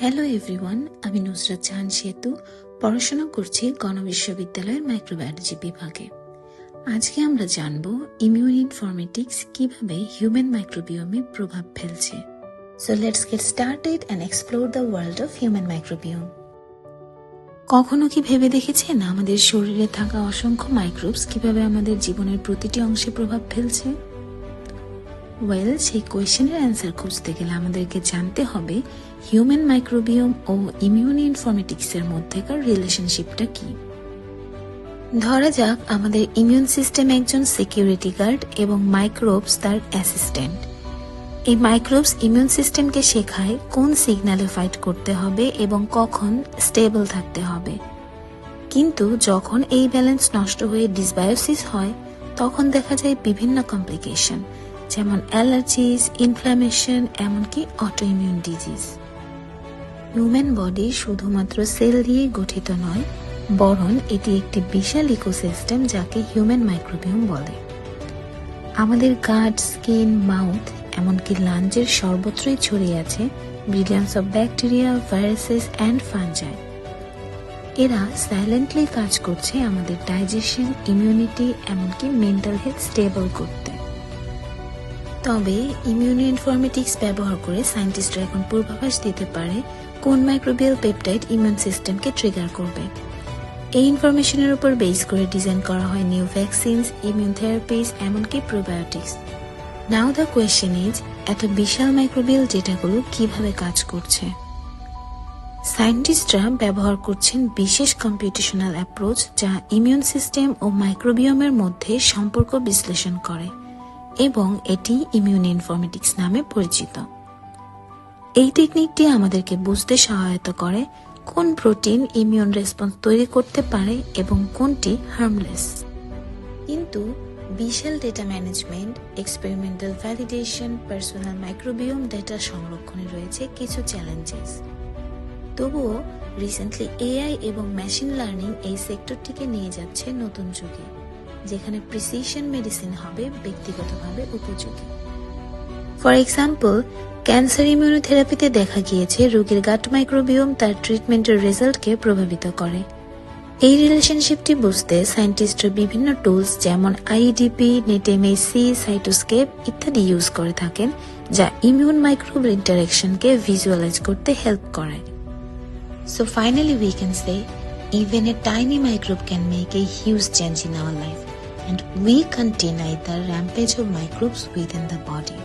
Hello everyone, আমি নুসরাত জাহান সেতু পড়াশোনা করছি গণবিশ্ববিদ্যালয়ের মাইক্রোবায়োলজি বিভাগে। আজকে আমরা জানব ইমিউন ইনফরমেটিক্স কিভাবে হিউম্যান মাইক্রোবিওমে প্রভাব ফেলছে। So let's get started and explore the world of human microbiome. কখনো কি ভেবে দেখেছেন আমাদের শরীরে থাকা অসংখ্য মাইক্রোবস কিভাবে আমাদের জীবনের প্রতিটি অংশে প্রভাব ফেলছে? সেই কোয়েশ্চেনের অ্যান্সার খুঁজতে গেলে আমাদেরকে জানতে হবে হিউম্যান মাইক্রোবিওম ও ইমিউন ইনফরমেটিক্সের মধ্যেকার রিলেশনশিপটা কি। ধরা যাক আমাদের ইমিউন সিস্টেম একজন সিকিউরিটি গার্ড এবং মাইক্রোবস তার অ্যাসিস্ট্যান্ট। এই মাইক্রোবস ইমিউন সিস্টেমকে শেখায় কোন সিগন্যালে ফাইট করতে হবে এবং কখন স্টেবল থাকতে হবে। কিন্তু যখন এই ব্যালেন্স নষ্ট হয়ে ডিসবায়োসিস হয়, তখন দেখা যায় বিভিন্ন কমপ্লিকেশন, যেমন অ্যালার্জিস, ইনফ্ল্যামেশন, এমনকি অটোইমিউন ডিজিজ। হিউম্যান বডি শুধুমাত্র সেল দিয়ে গঠিত নয়, বরং এটি একটি বিশাল ইকোসিস্টেম যাকে হিউম্যান মাইক্রোবিওম বলে। আমাদের গাট, স্কিন, মাউথ, এমনকি লাঞ্চের সর্বত্রই ছড়িয়ে আছে billions of bacteria, viruses and fungi. এরা সাইলেন্টলি কাজ করছে আমাদের ডাইজেশন, ইমিউনিটি, এমনকি মেন্টাল হেলথ স্টেবল করতে। তবে ইমিউন ইনফরমেটিক্স ব্যবহার করে সায়েন্টিস্টরা এখন পূর্বাভাস দিতে পারে কোন মাইক্রোবিয়াল পেপটাইড ইমিউন সিস্টেমকে ট্রিগার করবে। এই ইনফরমেশনের উপর বেস করে ডিজাইন করা হয় নিউ ভ্যাকসিনস, ইমিউন থেরাপিস, এমনকি probiotics. Now the question is, এত বিশাল মাইক্রোবিয়াল ডেটাগুলো কিভাবে কাজ করছে? সায়েন্টিস্টরা ব্যবহার করছেন বিশেষ কম্পিউটেশনাল অ্যাপ্রোচ যা ইমিউন সিস্টেম ও মাইক্রোবিওমের মধ্যে সম্পর্ক বিশ্লেষণ করে, এবং এটি ইমিউন ইনফরমেটিক্স নামে পরিচিত। এই টেকনিকটি আমাদেরকে বুঝতে সহায়তা করে কোন প্রোটিন ইমিউন রেসপন্স তৈরি করতে পারে এবং কোনটি হার্মলেস। কিন্তু বিশাল data management, experimental validation, personal microbiome data সংরক্ষণে রয়েছে কিছু চ্যালেঞ্জেস। তবুও রিসেন্টলি এআই এবং মেশিন লার্নিং এই সেক্টরটিকে নিয়ে যাচ্ছে নতুন যুগে, যেখানে প্রিসিশন মেডিসিন হবে ব্যক্তিগতভাবে উপযোগী। ফর এক্সাম্পল, ক্যান্সার ইমিউনোথেরাপিতে দেখা গিয়েছে রোগীর গাট মাইক্রোবিওম তার ট্রিটমেন্টের রেজাল্টকে প্রভাবিত করে। এই রিলেশনশিপটি বুঝতে সায়েন্টিস্টরা বিভিন্ন টুলস যেমন আইডিপি, নেটেমএসি, সাইটোস্কেপ ইত্যাদি ইউজ করে থাকেন, যা ইমিউন মাইক্রোব ইন্টারেকশনকে ভিজুয়ালাইজ করতে হেল্প করে। So finally we can say, even a tiny microbe can make a huge change in our life, and we can't deny the rampage of microbes within the body.